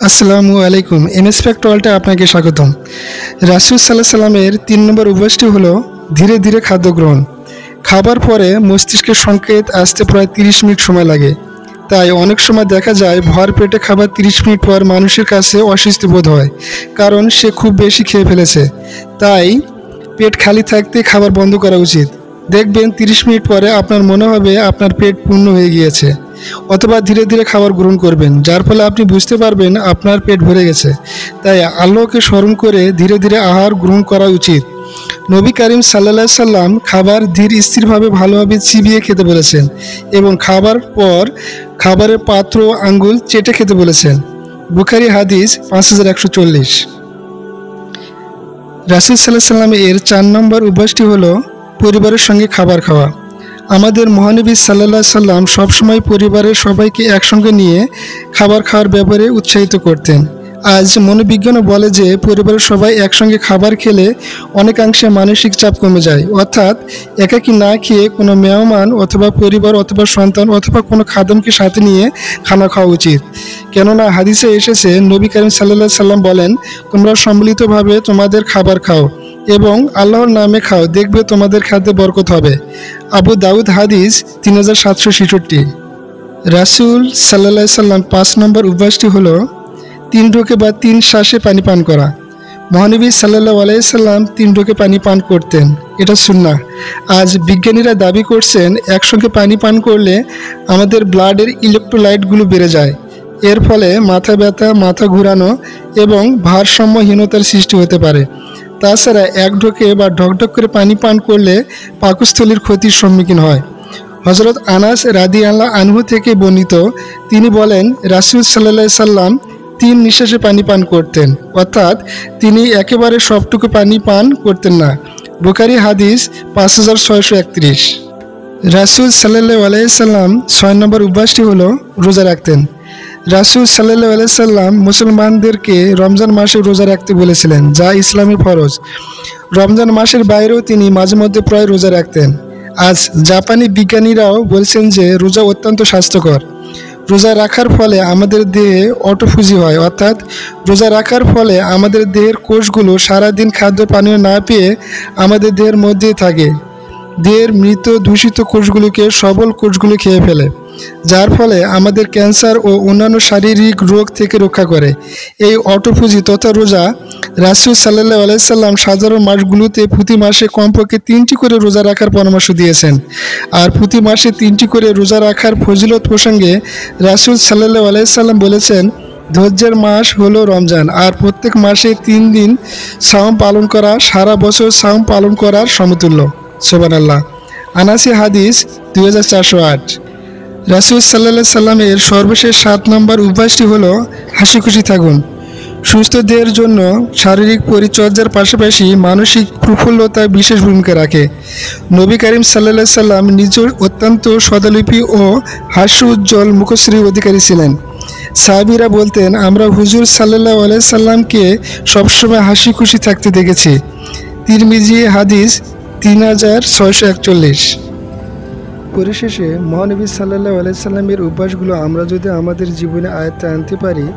আসসালামু আলাইকুম। MS fact ওয়ার্ল্ডে আপনাকে স্বাগতম। রাসূল সাল্লাল্লাহু আলাইহি সাল্লামের 3 নম্বর অভ্যাসটি হলো ধীরে ধীরে খাদ্য গ্রহণ। খাবার পরে মস্তিষ্কের সংকেত আসতে প্রায় 30 মিনিট সময় লাগে। তাই অনেক সময় দেখা যায় ভর পেটে খাবার 30 মিনিট পর মানুষের কাছে অস্বস্তি বোধ হয়, কারণ সে খুব বেশি খেয়ে ফেলেছে। তাই পেট খালি থাকতে খাবার বন্ধ করা উচিত। দেখবেন 30 মিনিট পরে আপনার মনে হবে আপনার পেট পূর্ণ হয়ে গিয়েছে। অথবা ধীরে ধীরে খাবার গ্রহণ করবেন, যার ফলে আপনি বুঝতে পারবেন আপনার পেট ভরে গেছে। তাই আল্লাহকে স্মরণ করে ধীরে ধীরে আহার গ্রহণ করা উচিত। নবী করিম সাল্লাল্লাহু আলাইহি সাল্লাম খাবার ধীর স্থিরভাবে ভালোভাবে চিবিয়ে খেতে বলেছেন এবং খাবার পর খাবারের পাত্র ও আঙ্গুল চেটে খেতে বলেছেন। বুখারী হাদিস 5140। রাসূল সাল্লাল্লাহু আলাইহি সাল্লাম এর 4 নম্বর অভ্যাসটি হলো পরিবারের সঙ্গে খাবার খাওয়া। আমাদের মহানবী সাল্লাল্লাহু আলাইহি সাল্লাম সবসময় পরিবারের সবাইকে একসঙ্গে নিয়ে খাবার খাওয়ার ব্যাপারে উৎসাহিত করতেন। আজ মনোবিজ্ঞানও বলে যে পরিবারের সবাই একসঙ্গে খাবার খেলে অনেকাংশে মানসিক চাপ কমে যায়। অর্থাৎ একাকী না খেয়ে কোনো মেহমান অথবা পরিবার অথবা সন্তান অথবা কোনো খাদেমকে সাথে নিয়ে খানা খাওয়া উচিত। কেননা হাদিসে এসেছে, নবী করিম সাল্লাল্লাহু আলাইহি সাল্লাম বলেন, তোমরা সম্মিলিতভাবে তোমাদের খাবার খাও এবং আল্লাহর নামে খাও, দেখবে তোমাদের খাদ্যে বরকত হবে। আবু দাউদ হাদিস 3766। রাসূল সাল্লাল্লাহু আলাইহি সাল্লাম 5 নম্বর অভ্যাসটি হলো 3 ঢোকে বা 3 শ্বাসে পানি পান করা। মহানবী সাল্লাল্লাহু আলাইহি সাল্লাম 3 ঢোকে পানি পান করতেন, এটা সুন্নাহ। আজ বিজ্ঞানীরা দাবি করছেন একসঙ্গে পানি পান করলে আমাদের ব্লাডের ইলেকট্রোলাইটগুলো বেড়ে যায়। এর ফলে মাথা ব্যথা, মাথা ঘোরানো এবং ভারসাম্যহীনতার সৃষ্টি হতে পারে। তাছাড়া এক ঢোকে বা ঢকঢক করে পানি পান করলে পাকস্থলীর ক্ষতির সম্মুখীন হয়। হযরত আনাস রাদিয়াল্লাহু আনহু থেকে বর্ণিত, তিনি বলেন, রাসূল সাল্লাল্লাহু আলাইহি সাল্লাম 3 নিঃশ্বাসে পানি পান করতেন, অর্থাৎ তিনি একেবারে সবটুকু পানি পান করতেন না। বুখারী হাদিস 5631। রাসূল সাল্লাল্লাহু আলাইহি সাল্লাম 6 নম্বর অভ্যাসটি হলো রোজা রাখতেন। রাসূল সাল্লাল্লাহু আলাইহি সাল্লাম মুসলমানদেরকে রমজান মাসে রোজা রাখতে বলেছিলেন, যা ইসলামী ফরজ। রমজান মাসের বাইরেও তিনি মাঝে মধ্যে প্রায় রোজা রাখতেন। আজ জাপানি বিজ্ঞানীরাও বলছেন যে রোজা অত্যন্ত স্বাস্থ্যকর। রোজা রাখার ফলে আমাদের দেহে অটোফেজি হয়, অর্থাৎ রোজা রাখার ফলে আমাদের দেহের কোষগুলো সারাদিন খাদ্য পানীয় না পেয়ে আমাদের দেহের মধ্যেই থাকে। দেহের মৃত দূষিত কোষগুলোকে সবল কোষগুলো খেয়ে ফেলে, যার ফলে আমাদের ক্যান্সার ও অন্যান্য শারীরিক রোগ থেকে রক্ষা করে। এই অটোফেজি তথা রোজা রাসূল সাল্লাল্লাহু আলাইহি সাল্লাম সাধারণ মাসগুলোতে প্রতি মাসে কমপক্ষে 3টি করে রোজা রাখার পরামর্শ দিয়েছেন। আর প্রতি মাসে 3টি করে রোজা রাখার ফজিলত প্রসঙ্গে রাসূল সাল্লাল্লাহু আলাইহি সাল্লাম বলেছেন, ধৈর্যের মাস হলো রমজান, আর প্রত্যেক মাসে 3 দিন সাওম পালন করা সারা বছর সাওম পালন করার সমতুল্য। সুবহানাল্লাহ। আনাসি হাদিস 2408। রাসূল সাল্লাল্লাহু আলাইহি সাল্লামের সর্বশেষ 7 নম্বর অভ্যাসটি হলো হাসি খুশি থাকুন। সুস্থ দেহের জন্য শারীরিক পরিচর্যার পাশাপাশি মানসিক প্রফুল্লতা বিশেষ ভূমিকা রাখে। নবী করিম সাল্লাল্লাহু আলাইহি সাল্লাম নিজের অত্যন্ত সদালিপি ও হাস্য উজ্জ্বল মুখশ্রীর অধিকারী ছিলেন। সাহাবীরা বলতেন, আমরা হুজুর সাল্লাল্লাহু আলাইহি সাল্লামকে সবসময় হাসি খুশি থাকতে দেখেছি। তিরমিজি হাদিস 3641। পরিশেষে মহানবী সাল্লাল্লাহু আলাইহি সাল্লামের অভ্যাসগুলো আমরা যদি আমাদের জীবনে আয়ত্তে আনতে পারি,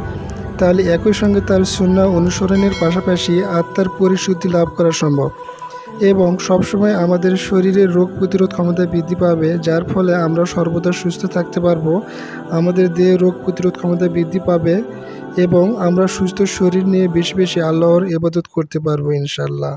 তাহলে একই সঙ্গে তার সুন্নাহ অনুসরণের পাশাপাশি আত্মার পরিশুদ্ধি লাভ করা সম্ভব এবং সবসময় আমাদের শরীরের রোগ প্রতিরোধ ক্ষমতা বৃদ্ধি পাবে, যার ফলে আমরা সর্বদা সুস্থ থাকতে পারবো। আমাদের দেহে রোগ প্রতিরোধ ক্ষমতা বৃদ্ধি পাবে এবং আমরা সুস্থ শরীর নিয়ে বেশি বেশি আল্লাহর ইবাদত করতে পারবো ইনশাআল্লাহ।